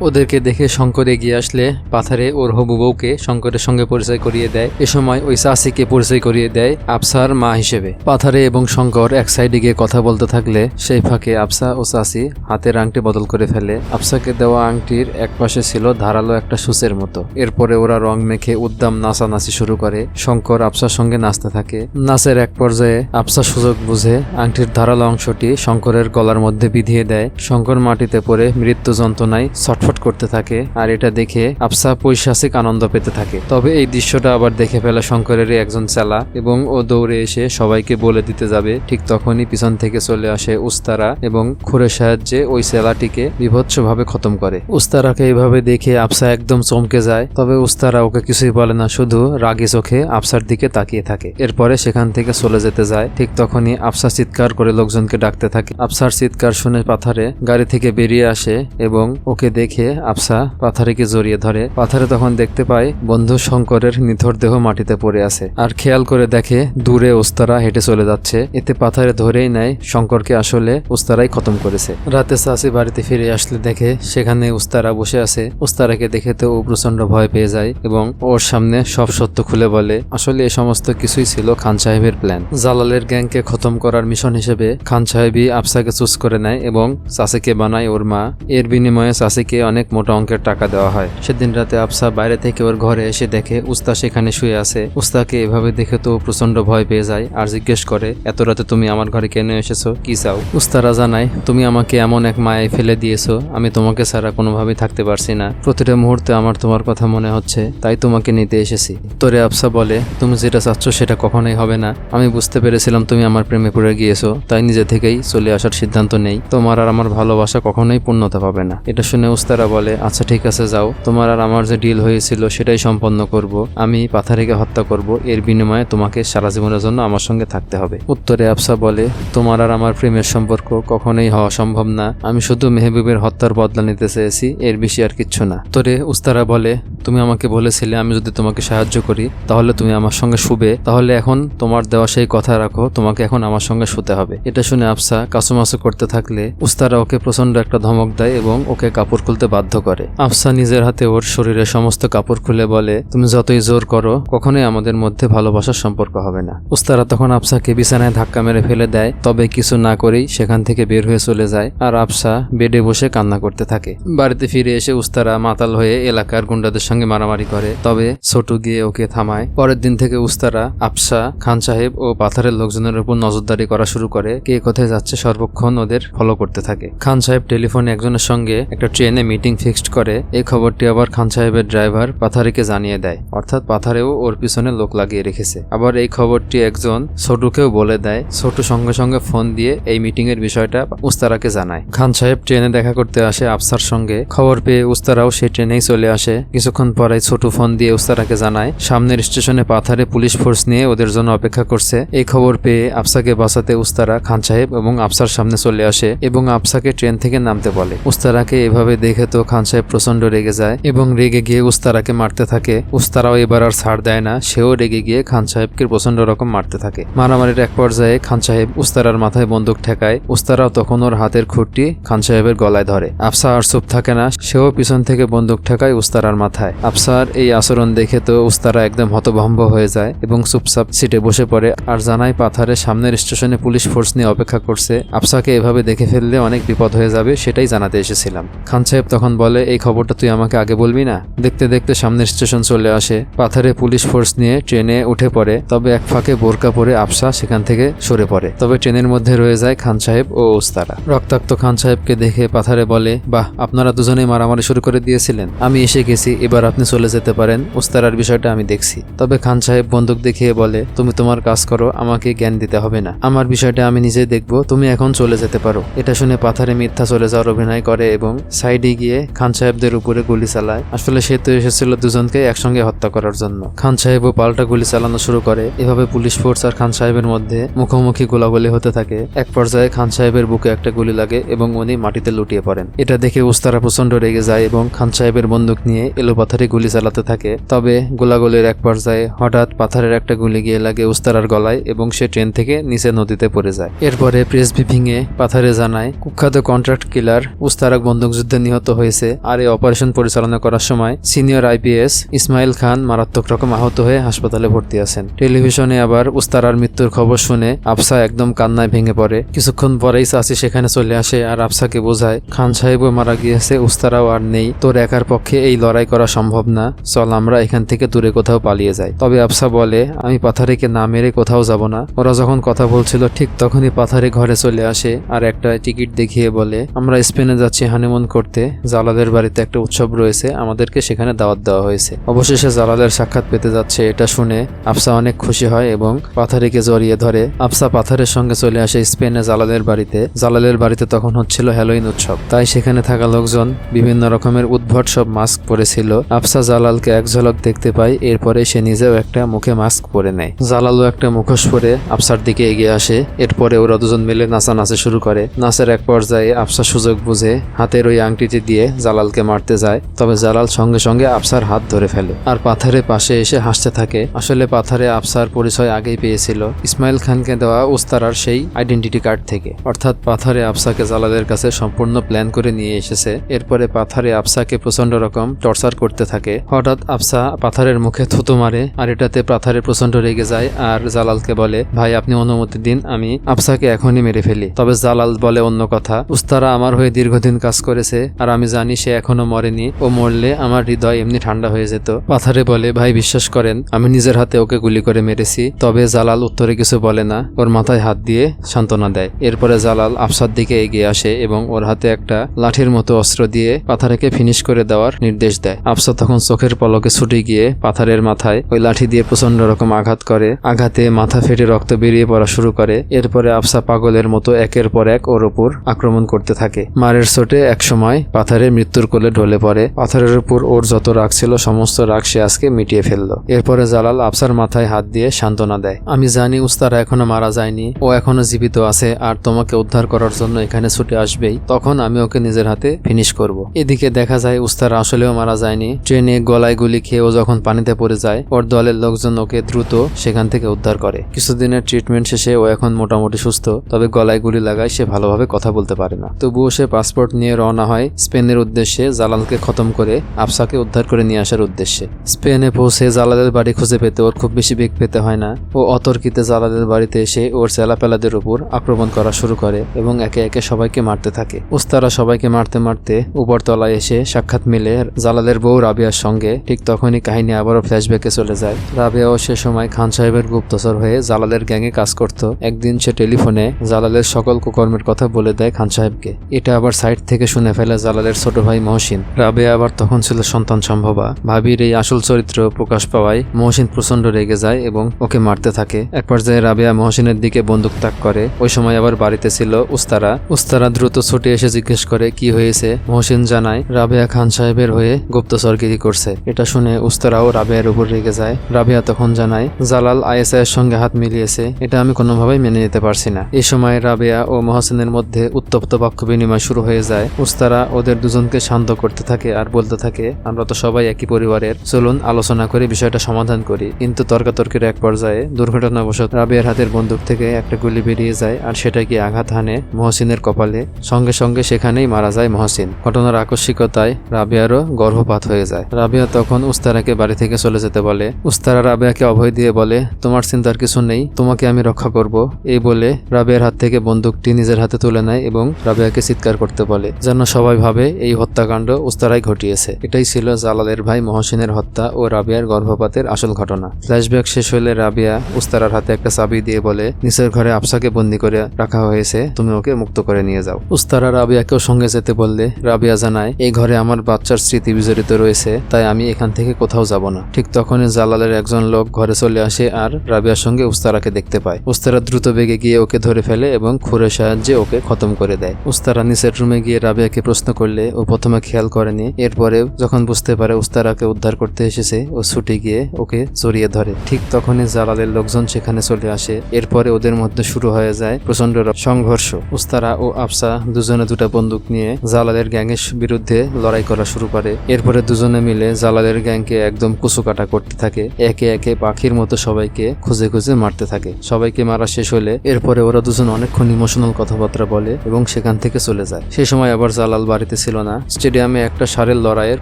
ওদেরকে দেখে শঙ্কর এগিয়ে আসলে পাথারে ওর হবু বউকে শঙ্করের সঙ্গে পরিচয় করিয়ে দেয়। এ সময় ওই চাষিকে পরিচয় করিয়ে দেয় আফসার মা হিসেবে। পাথারে এবং শঙ্কর এক সাইডে গিয়ে কথা বলতে থাকলে সেই ফাঁকে আফসা ও চাষি হাতের আংটি বদল করে ফেলে। আফসাকে দেওয়া আংটির এক পাশে ছিল ধারালো একটা সূচের মতো। এরপরে ওরা রং মেখে উদ্দাম নাচানাচি শুরু করে। শঙ্কর আফসার সঙ্গে নাচতে থাকে। নাচের এক পর্যায়ে আফসা সুযোগ বুঝে আংটির ধারালো অংশটি শঙ্করের গলার মধ্যে বিধিয়ে দেয়। শঙ্কর মাটিতে পড়ে মৃত্যু যন্ত্রণায় ছটফট করতে থাকে, আর এটা দেখে আফসা পৈশাচিক আনন্দ পেতে থাকে। তবে এই দৃশ্যটা আবার দেখে ফেলে শঙ্করেরই একজন চেলা এবং ও দৌড়ে এসে সবাইকে বলে দিতে যাবে। ঠিক তখনই পিছন থেকে চলে আসে উস্তারা এবং খুরের সাহায্যে ওই চেলাটিকে বিভৎসভাবে খতম করে। উস্তারাকে এইভাবে দেখে আফসা একদম চমকে যায়। তবে উস্তারা ওকে কিছুই বলে না, শুধু রাগী চোখে আফসার দিকে তাকিয়ে থাকে। এরপরে সেখান থেকে চলে যেতে যায়। ঠিক তখনই আফসা চিৎকার করে লোকজনকে ডাকতে থাকে। আফসার চিৎকার শুনে পাথারে গাড়ি থেকে বেরিয়ে আসে এবং ওকে দেখে আফসা পাথারেকে জড়িয়ে ধরে। পাথারে তখন দেখতে পায় বন্ধু শঙ্করের নিথর দেহ মাটিতে পড়ে আছে, আর খেয়াল করে দেখে দূরে উস্তারা হেঁটে চলে যাচ্ছে। এতে পাথারে ধরেই নেয় শঙ্করকে আসলে উস্তারাই খতম করেছে। রাতে চাষি বাড়িতে ফিরে আসলে দেখে সেখানে উস্তারা বসে আছে। উস্তারাকে দেখে তো ও প্রচন্ড ভয় পেয়ে যায় এবং ওর সামনে সব সত্য খুলে বলে, আসলে এই সমস্ত কিছুই ছিল খান সাহেবের প্ল্যান। জালালের গ্যাংকে খতম করার মিশন হিসেবে খান সাহেবই আফসাকে চুজ করে নেয় এবং চাষিকে বানায় ওর মা। এর বিনিময়ে চাষিকে অনেক মোটা অঙ্কের টাকা দেওয়া হয়। সেদিন রাতে আফসা বাইরে থেকে ওর ঘরে এসে দেখে উস্তা সেখানে শুয়ে আছে। উস্তাকে এভাবে দেখে তো প্রচন্ড ভয় পেয়ে যায় আর জিজ্ঞেস করে, এত রাতে তুমি আমার ঘরে কেন এসেছো, কি চাও? উস্তারা জানায়, তুমি আমাকে এমন এক মায়ায় ফেলে দিয়েছো, আমি তোমাকে ছাড়া কোনোভাবেই থাকতে পারছি না। প্রতিটা মুহূর্তে আমার তোমার কথা মনে হচ্ছে, তাই তোমাকে নিতে এসেছি। তোরে আফসা বলে, তুমি যেটা চাচ্ছ সেটা কখনোই হবে না। আমি বুঝতে পেরেছিলাম তুমি আমার প্রেমে পড়ে গিয়েছো, তাই নিজে থেকেই চলে আসার সিদ্ধান্ত নেই। তোমার আর আমার ভালোবাসা কখনোই পূর্ণতা পাবে না। এটা শুনে উস্তারা বলে, আচ্ছা ঠিক আছে যাও, তোমার আর আমার যে ডিল হয়েছিল সেটাই সম্পন্ন করব। আমি পাথারিকে হত্যা করব, এর বিনিময়ে তোমাকে সারা জীবনের জন্য আমার সঙ্গে থাকতে হবে। উত্তরে আফসা বলে, তোমার আর আমার প্রেমের সম্পর্ক কখনোই হওয়া সম্ভব না। আমি শুধু মেহবুবের হত্যার বদলা নিতে চেয়েছি, এর বেশি আর কিচ্ছু না। উত্তরে উস্তারা বলে, তুমি আমাকে বলেছিলে আমি যদি তোমাকে সাহায্য করি তাহলে তুমি আমার সঙ্গে শুবে, তাহলে এখন তোমার দেওয়া সেই কথা রাখো, তোমাকে এখন আমার সঙ্গে শুতে হবে। এটা শুনে আফসা কাসুমাসু করতে থাকলে উস্তারা ওকে প্রচন্ড একটা ধমক দেয় এবং ওকে কাপড় খুলতে বাধ্য করে। আফসা নিজের হাতে ওর শরীরের সমস্ত কাপড় খুলে বলে, তুমি যতই জোর করো কখনোই আমাদের মধ্যে ভালোবাসার সম্পর্ক হবে না। উস্তারা তখন আফসাকে বিছানায় ধাক্কা মেরে ফেলে দেয়, তবে কিছু না করেই সেখান থেকে বের হয়ে চলে যায় আর আফসা বেডে বসে কান্না করতে থাকে। বাড়িতে ফিরে এসে উস্তারা মাতাল হয়ে এলাকার গুন্ডাদের সঙ্গে মারামারি করে, তবে ছোট গিয়ে ওকে থামায়। পরের দিন থেকে উস্তারা আফসা, খান সাহেব ও পাথারের লোকজনের উপর নজরদারি করা শুরু করে। কে কোথায় যাচ্ছে সর্বক্ষণ ওদের ফলো করতে থাকে। খান সাহেব টেলিফোনে একজনের সঙ্গে একটা ট্রেনে মিটিং ফিক্সড করে। এই খবরটি আবার খান সাহেবের ড্রাইভার পাথারিকে জানিয়ে দেয়, অর্থাৎ পাথারেও ওর পিছনে লোক লাগিয়ে রেখেছে। আবার এই খবরটি একজন ছোটুকেও বলে দেয়। ছোটু সঙ্গে সঙ্গে ফোন দিয়ে এই মিটিং এর বিষয়টা উস্তারাকে জানায়। খান সাহেব ট্রেনে দেখা করতে আসে আফসার সঙ্গে। খবর পেয়ে উস্তারাও সেই ট্রেনেই চলে আসে। কিছুক্ষণ পরে ছোটু ফোন দিয়ে উস্তারাকে জানায় সামনের স্টেশনে পাথারে পুলিশ ফোর্স নিয়ে ওদের জন্য অপেক্ষা করছে। এই খবর পেয়ে আফসাকে বাঁচাতে উস্তারা খান সাহেব এবং আফসার সামনে চলে আসে এবং আফসাকে ট্রেন থেকে নামতে বলে। উস্তারাকে এভাবে দেখে তো খান সাহেব প্রচন্ড রেগে যায় এবং রেগে গিয়ে উস্তারাকে মারতে থাকে। উস্তারাও এবার আর ছাড় দেয় না, সেও রেগে গিয়ে খান সাহেবকে প্রচন্ড রকম মারতে থাকে। মারামারির এক পর্যায়ে খান সাহেব উস্তারার মাথায় বন্দুক ঠেকায়। উস্তারাও তখন ওর হাতের খুঁটটি খান সাহেবের গলায় ধরে। আফসা আর চুপ থাকে না, সেও পিছন থেকে বন্দুক ঠেকায় উস্তারার মাথায়। আফসার এই আচরণ দেখে তো উস্তারা একদম হতভম্ব হয়ে যায় এবং চুপচাপ সিটে বসে পড়ে আর জানায় পাথারে সামনের স্টেশনে পুলিশ ফোর্স নিয়ে অপেক্ষা করছে। আফসাকে এভাবে দেখে ফেললে অনেক বিপদ হয়ে যাবে, সেটাই জানাতে এসেছিলাম। খান সাহেব তখন বলে এই খবরটা তুই আমাকে আগে বলবি না? দেখতে দেখতে সামনের স্টেশন চলে আসে। পাথারে পুলিশ ফোর্স নিয়ে ট্রেনে উঠে পড়ে। তবে এক ফাঁকে বোরকা পরে আফসা সেখান থেকে সরে পড়ে। তবে ট্রেনের মধ্যে রয়ে যায় খান সাহেব ও উস্তারা। রক্তাক্ত খান সাহেবকে দেখে পাথারে বলে, বাহ, আপনারা দুজনেই মারামারি শুরু করে দিয়েছিলেন, আমি এসে গেছি, এবার আপনি চলে যেতে পারেন, উস্তারার বিষয়টা আমি দেখছি। তবে খান সাহেব বন্দুক দেখিয়ে বলে, তুমি তোমার কাজ করো, আমাকে জ্ঞান দিতে হবে না, আমার বিষয়টা আমি নিজেই দেখবো, তুমি এখন চলে যেতে পারো। এটা শুনে পাথারে মিথ্যা চলে যাওয়ার অভিনয় করে এবং সাইডে গিয়ে খান সাহেবদের উপরে গুলি চালায়। আসলে সে তো এসেছিল দুজনকে একসঙ্গে হত্যা করার জন্য। খান সাহেবও পাল্টা গুলি চালানো শুরু করে। এভাবে পুলিশ ফোর্স আর খান সাহেবের মধ্যে মুখোমুখি গোলাগুলি হতে থাকে। এক পর্যায়ে খান সাহেবের বুকে একটা গুলি লাগে এবং উনি মাটিতে লুটিয়ে পড়েন। এটা দেখে উস্তারা প্রচন্ড রেগে যায় এবং খান সাহেবের বন্দুক নিয়ে এলোপাথারি গুলি চালাতে থাকে। তবে গোলাগুলির এক পর্যায়ে হঠাৎ পাথরের একটা গুলি গিয়ে লাগে উস্তারার গলায় এবং সে ট্রেন থেকে নিচে নদীতে পড়ে যায়। এরপরে প্রেস ব্রিফিং এ পাথারে জানায় কুখ্যাত কন্ট্রাক্ট কিলার উস্তারাক বন্দুকযুদ্ধে নিহত হয়েছে আর এই অপারেশন পরিচালনা করার সময় সিনিয়র আইপিএস ইসমাইল খান মারাত্মক রকম আহত হয়ে হাসপাতালে ভর্তি আছেন। টেলিভিশনে আবার উস্তারার মৃত্যুর খবর শুনে আফসা একদম কান্নায় ভেঙে পড়ে। কিছুক্ষণ পরেই চাচি সেখানে চলে আসে আর আফসাকে বোঝায় খান সাহেবও মারা গিয়েছে, উস্তারাও আর নেই, তোর একার পক্ষে এই লড়াই করা সম্ভব না, চল আমরা এখান থেকে দূরে কোথাও পালিয়ে যাই। তবে আফসা বলে আমি পাথারিকে না মেরে কোথাও যাব না। ওরা যখন কথা বলছিল ঠিক তখনই পাথারি ঘরে চলে আসে আর একটা টিকিট দেখিয়ে বলে আমরা স্পেনে যাচ্ছি হানিমুন করতে, জালালের বাড়িতে একটা উৎসব রয়েছে, আমাদেরকে সেখানে দাওয়াত দেওয়া হয়েছে। অবশেষে জালালের সাক্ষাৎ পেতে যাচ্ছে এটা শুনে আফসা অনেক খুশি হয় এবং পাথারিকে জড়িয়ে ধরে। আফসা পাথারের সঙ্গে চলে আসে স্পেনে জালালের বাড়িতে। জালালের বাড়িতে তখন হচ্ছিল হ্যালোইন উৎসব, তাই সেখানে থাকা লোকজন বিভিন্ন রকমের উদ্ভট সব মাস্ক পরেছিল। আফসা জালালকে এক ঝলক দেখতে পায়, এরপরে সে নিজেও একটা মুখে মাস্ক পরে নেয়। জালালও একটা মুখোশ পরে আফসার দিকে এগিয়ে আসে। এরপরে ওরা দুজন মিলে নাচানাচি শুরু করে। নাচের এক পর্যায়ে আফসা সুযোগ বুঝে হাতের ওই আংটিটি দিয়ে জালালকে মারতে যায়। তবে জালাল সঙ্গে সঙ্গে আফসার হাত ধরে ফেলে আর পাথারে পাশে এসে হাসতে থাকে। আসলে পাথারে আফসার পরিচয় আগেই পেয়েছিল ইসমাইল খানকে দেওয়া উস্তারার সেই আইডেন্টিটি কার্ড থেকে, অর্থাৎ পাথারে আফসাকে জালালের কাছে সম্পূর্ণ প্ল্যান করে নিয়ে এসেছে। এরপরে পাথারে আফসাকে প্রচন্ড রকম টর্চার করতে থাকে। হঠাৎ আফসা পাথারের মুখে থুতু মারে আর এটাতে পাথারে প্রচন্ড রেগে যায় আর জালালকে বলে ভাই আপনি অনুমতি দিন, আমি আফসাকে এখনই মেরে ফেলি। তবে জালাল বলে অন্য কথা, উস্তারা আমার হয়ে দীর্ঘদিন কাজ করেছে আর আমি জানি সে এখনো মরেনি, ও মরলে আমার হৃদয় এমনি ঠান্ডা হয়ে যেত। পাথারে বলে ভাই বিশ্বাস করেন আমি নিজের হাতে ওকে গুলি করে মেরেছি। তবে জালাল উত্তরে কিছু বলে না, ওর মাথায় হাত দিয়ে সান্ত্বনা দেয়। এরপরে জালাল আফসার দিকে এগিয়ে আসে এবং ওর হাতে একটা লাঠির মতো অস্ত্র দিয়ে পাথারেকে ফিনিশ করে দেওয়ার নির্দেশ দেয়। আফসা তখন চোখের পলকে ছুটে গিয়ে পাথারের মাথায় ওই লাঠি দিয়ে প্রচন্ড রকম আঘাত করে। আঘাতে মাথা ফেটে রক্ত বেরিয়ে পড়া শুরু করে। এরপরে আফসা পাগলের মতো একের পর এক ওর উপর আক্রমণ করতে থাকে। মারের চোটে একসময় পাথারে মৃত্যুর কোলে ঢলে পড়ে। পাথরের উপর ওর যত রাগ ছিল সমস্ত রাগ সে আজকে মিটিয়ে ফেললো। এরপরে জালাল আফসার মাথায় হাত দিয়ে সান্ত্বনা দেয়, আমি জানি উস্তারা এখনো মারা যায়নি, ও এখনো জীবিত আছে আর তোমাকে উদ্ধার করার জন্য এখানে ছুটে আসবেই, তখন আমি ওকে নিজের হাতে ফিনিশ করব। এদিকে দেখা যায় উস্তারা আসলেও মারা যায়নি। ট্রেনে গলায় গুলি খেয়ে ও যখন পানিতে পড়ে যায় ওর দলের লোকজন ওকে দ্রুত সেখান থেকে উদ্ধার করে। কিছুদিনের ট্রিটমেন্ট শেষে ও এখন মোটামুটি সুস্থ, তবে গলায় গুলি লাগায় সে ভালোভাবে কথা বলতে পারে না। তবুও সে পাসপোর্ট নিয়ে রওনা হয় স্পেনের উদ্দেশ্যে, জালালকে খতম করে আফসাকে উদ্ধার করে নিয়ে আসার উদ্দেশ্যে। স্পেনে পৌঁছে জালালের বাড়ি খুঁজে পেতে ওর খুব বেশি বেগ পেতে হয় না। ও অতর্কিতে জালালের বাড়িতে এসে ওর চেলাপেলাদের উপর আক্রমণ করা শুরু করে এবং একে একে সবাইকে মারতে থাকে। উস্তারা সবাইকে মারতে মারতে উপরতলায় এসে সাক্ষাৎ মিলে জালালের বউ রাবিয়ার সঙ্গে। ঠিক তখনই কাহিনী আবারও ফ্ল্যাশব্যাকে চলে যায়। রাবিয়াও সে সময় খান সাহেবের গুপ্তচর হয়ে জালালের গ্যাংয়ে কাজ করত। একদিন সে টেলিফোনে জালালের সকল কুকর্মের কথা বলে দেয় খান সাহেবকে। এটা আবার সাইড থেকে শুনে ফেলে জালাল জালালের ছোট ভাই মহসিন। রাবেয়া আবার তখন ছিল সন্তান সম্ভবা। ভাবির এই আসল চরিত্র প্রকাশ পাওয়ায় মহসিন প্রচন্ড রেগে যায় এবং ওকে মারতে থাকে। এক পর্যায়ে রাবেয়া মহসিনের দিকে বন্দুক তাক করে। ওই সময় আবার বাড়িতে ছিল উস্তারা দ্রুত ছুটে এসে জিজ্ঞেস করে কি হয়েছে। মহসিন জানায় রাবেয়া খান সাহেবের হয়ে গুপ্তচরগিরি করছে। এটা শুনে উস্তারাও রাবেয়ার উপর রেগে যায়। রাবেয়া তখন জানায় জালাল আইএসআই এর সঙ্গে হাত মিলিয়েছে, এটা আমি কোনোভাবেই মেনে নিতে পারছি না। এই সময় রাবেয়া ও মহসিনের মধ্যে উত্তপ্ত বাক্য বিনিময় শুরু হয়ে যায়। উস্তারা ওদের দুজনকে শান্ত করতে থাকে আর বলতে থাকে আমরা তো সবাই একই পরিবারের, চলুন আলোচনা করে বিষয়টা সমাধান করি। কিন্তু তর্কাতর্কির এক পর্যায়ে দুর্ঘটনাবশত রাবেয়ার হাতের বন্দুক থেকে একটা গুলি বেরিয়ে যায় আর সেটা গিয়ে আঘাত হানে মহসিনের কপালে। সঙ্গে সঙ্গে সেখানেই মারা যায় মহসিন। ঘটনার আকস্মিকতায় রাবেয়ারও গর্ভপাত হয়ে যায়। রাবেয়া তখন উস্তারাকে বাড়ি থেকে চলে যেতে বলে। উস্তারা রাবেয়াকে অভয় দিয়ে বলে তোমার চিন্তার কিছু নেই, তোমাকে আমি রক্ষা করব। এই বলে রাবেয়ার হাত থেকে বন্দুকটি নিজের হাতে তুলে নেয় এবং রাবেয়াকে চিৎকার করতে বলে, যেন সবাই ভাবে এই হত্যাকাণ্ড উস্তারাই ঘটিয়েছে। এটাই ছিল জালালের ভাই মহসিনের হত্যা ও রাবেয়ার গর্ভপাতের আসল ঘটনা। ফ্ল্যাশব্যাক শেষ হলে রাবেয়া উস্তারার হাতে একটা চাবি দিয়ে বলে নিচের ঘরে আফসাকে বন্দি করে রাখা হয়েছে, তুমি ওকে মুক্ত করে নিয়ে যাও। উস্তারা রাবেয়াকেও সঙ্গে যেতে বললে রাবেয়া জানায় এই ঘরে আমার বাচ্চার স্মৃতি বিজড়িত রয়েছে, তাই আমি এখান থেকে কোথাও যাব না। ঠিক তখনই জালালের একজন লোক ঘরে চলে আসে আর রাবেয়ার সঙ্গে উস্তারাকে দেখতে পায়। উস্তারা দ্রুত বেগে গিয়ে ওকে ধরে ফেলে এবং খুরের সাহায্যে ওকে খতম করে দেয়। উস্তারা নিচের রুমে গিয়ে রাবেয়াকে প্রশ্ন করলে ও প্রথমে খেয়াল করেনি। এরপরে যখন বুঝতে পারে উস্তারাকে উদ্ধার করতে এসেছে, ও ছুটে গিয়ে ওকে জড়িয়ে ধরে। ঠিক তখনই জালালের লোকজন সেখানে চলে আসে। এরপরে ওদের মধ্যে শুরু হয়ে যায় প্রচন্ড সংঘর্ষ। উস্তারা ও আফসা দুজনে দুটা বন্দুক নিয়ে জালালের গ্যাংয়ের বিরুদ্ধে লড়াই করা শুরু করে। এরপরে দুজনে মিলে জালালের গ্যাংকে একদম কুচুকাটা করতে থাকে। একে একে পাখির মতো সবাইকে খুঁজে খুঁজে মারতে থাকে। সবাইকে মারা শেষ হলে এরপরে ওরা দুজন অনেকক্ষণ ইমোশনাল কথাবার্তা বলে এবং সেখান থেকে চলে যায়। সে সময় আবার জালাল বাড়িতে ছিল না। স্টেডিয়ামে একটা ষাঁড়ের লড়াইয়ের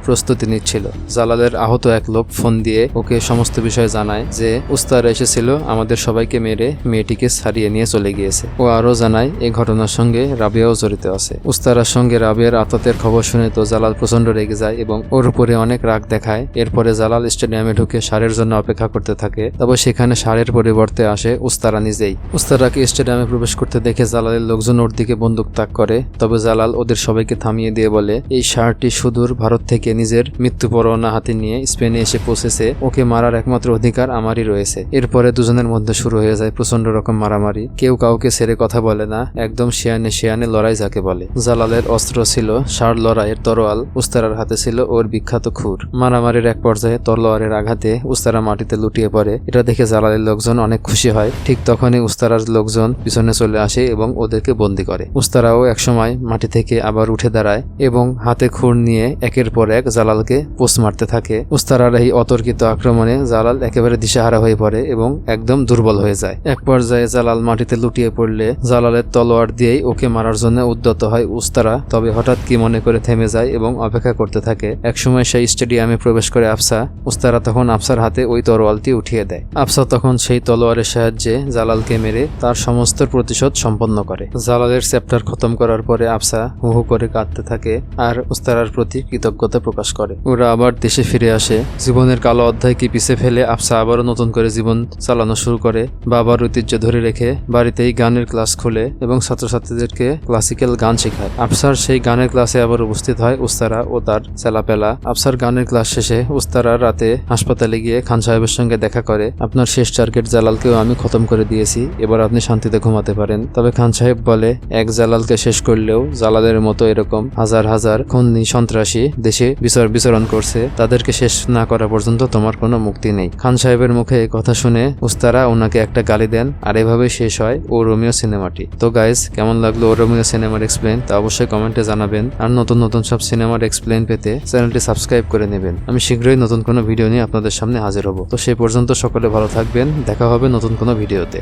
প্রস্তুতি নিচ্ছিল। জালালের আহত এক লোক ফোন দিয়ে ওকে সমস্ত বিষয় জানায় যে উস্তারা এসেছিল আমাদের সবাইকে মেরে মেয়েটিকে ছাড়িয়ে নিয়ে চলে গিয়েছে। ও আরো জানায় এই ঘটনার সঙ্গে রাবেয়াও জড়িত আছে। উস্তারার সঙ্গে রাবেয়ার আততের খবর শুনে তো জালাল প্রচন্ড রেগে যায় এবং ওর উপরে অনেক রাগ দেখায়। এরপরে জালাল স্টেডিয়ামে ঢুকে ষাঁড়ের জন্য অপেক্ষা করতে থাকে। তবে সেখানে ষাঁড়ের পরিবর্তে আসে উস্তারা নিজেই। উস্তারাকে স্টেডিয়ামে প্রবেশ করতে দেখে জালালের লোকজন ওর দিকে বন্দুক তাক করে। তবে জালাল ওদের সবাইকে থামিয়ে দিয়ে বলে এই ষাঁড়টি সুদূর ভারত থেকে নিজের মৃত্যু পরোয়ানা হাতে নিয়ে স্পেনে এসে পৌঁছেছে, ওকে মারার একমাত্র অধিকার আমারই রয়েছে। এরপরে দুজনের মধ্যে শুরু হয়ে যায় প্রচন্ড রকম মারামারি। কেউ কাউকে ছেড়ে কথা বলে না, একদম শিয়ানে লড়াই যাকে বলে। জালালের অস্ত্র ছিল ষাঁড় লড়াইয়ের তরোয়াল, উস্তারার হাতে ছিল ওর বিখ্যাত খুর। মারামারির এক পর্যায়ে তলোয়ারের আঘাতে উস্তারা মাটিতে লুটিয়ে পড়ে। এটা দেখে জালালের লোকজন অনেক খুশি হয়। ঠিক তখনই উস্তারার লোকজন পিছনে চলে আসে এবং ওদেরকে বন্দী করে। উস্তারাও একসময় মাটি থেকে আবার উঠে দাঁড়ায় এবং হাতে খুর নিয়ে একের পর এক জালালকে পোষ মারতে থাকে। উস্তারার এই অতর্কিত আক্রমণে জালাল একেবারে দিশাহারা হয়ে পড়ে এবং একদম দুর্বল হয়ে যায়। এক পর্যায়ে জালাল মাটিতে লুটিয়ে পড়লে জালালের তলোয়ার দিয়েই ওকে মারার জন্য উদ্যত হয় উস্তারা। তবে হঠাৎ কি মনে করে থেমে যায় এবং অপেক্ষা করতে থাকে। একসময় সেই স্টেডিয়ামে প্রবেশ করে আফসা। উস্তারা তখন আফসার হাতে ওই তরোয়ালটি উঠিয়ে দেয়। আফসা তখন সেই তলোয়ারের সাহায্যে জালালকে মেরে তার সমস্ত প্রতিশোধ সম্পন্ন করে। জালালের চ্যাপ্টার খতম করার পরে আফসা হু হু করে কাঁদতে থাকে আর উস্তারার প্রতি কৃতজ্ঞতা প্রকাশ করে। ওরা আবার দেশে ফিরে আসে। জীবনের কালো অধ্যায়কে পিছে ফেলে আফসা আবারও নতুন করে জীবন চালানো শুরু করে। বাবার ঐতিহ্য ধরে রেখে বাড়িতেই গানের ক্লাস খুলে এবং ছাত্রছাত্রীদেরকে ক্লাসিক্যাল গান শেখায়। আফসার সেই গানের ক্লাসে আবার উপস্থিত হয় উস্তারা ও তার ছেলাপেলা। আফসার গানের ক্লাস শেষে উস্তারা রাতে হাসপাতালে গিয়ে খান সাহেবের সঙ্গে দেখা করে। আপনার শেষ টার্গেট জালালকেও আমি খতম করে দিয়েছি, এবার আপনি শান্তিতে ঘুমাতে পারেন। তবে খান সাহেব বলে এক জালালকে শেষ করলেও জালালের মতো এরকম হাজার হাজার খুনি সন্ত্রাসী দেশে বিচরণ করছে, তাদেরকে শেষ না করা পর্যন্ত তোমার কোনো মুক্তি নেই। খান সাহেবের মুখে এই কথা শুনে উস্তারা ওনাকে একটা গালি দেন আর এভাবে শেষ হয় ও রোমিও সিনেমাটি। তো গাইজ, কেমন লাগলো ও রোমিও সিনেমার এক্সপ্লেন তা অবশ্যই কমেন্টে জানাবেন। আর নতুন নতুন সব সিনেমার এক্সপ্লেন পেতে চ্যানেলটি সাবস্ক্রাইব করে নেবেন। আমি শীঘ্রই নতুন কোনো ভিডিও নিয়ে আপনাদের সামনে হাজির হব। তো সেই পর্যন্ত সকলে ভালো থাকবেন, দেখা হবে নতুন কোনো ভিডিওতে।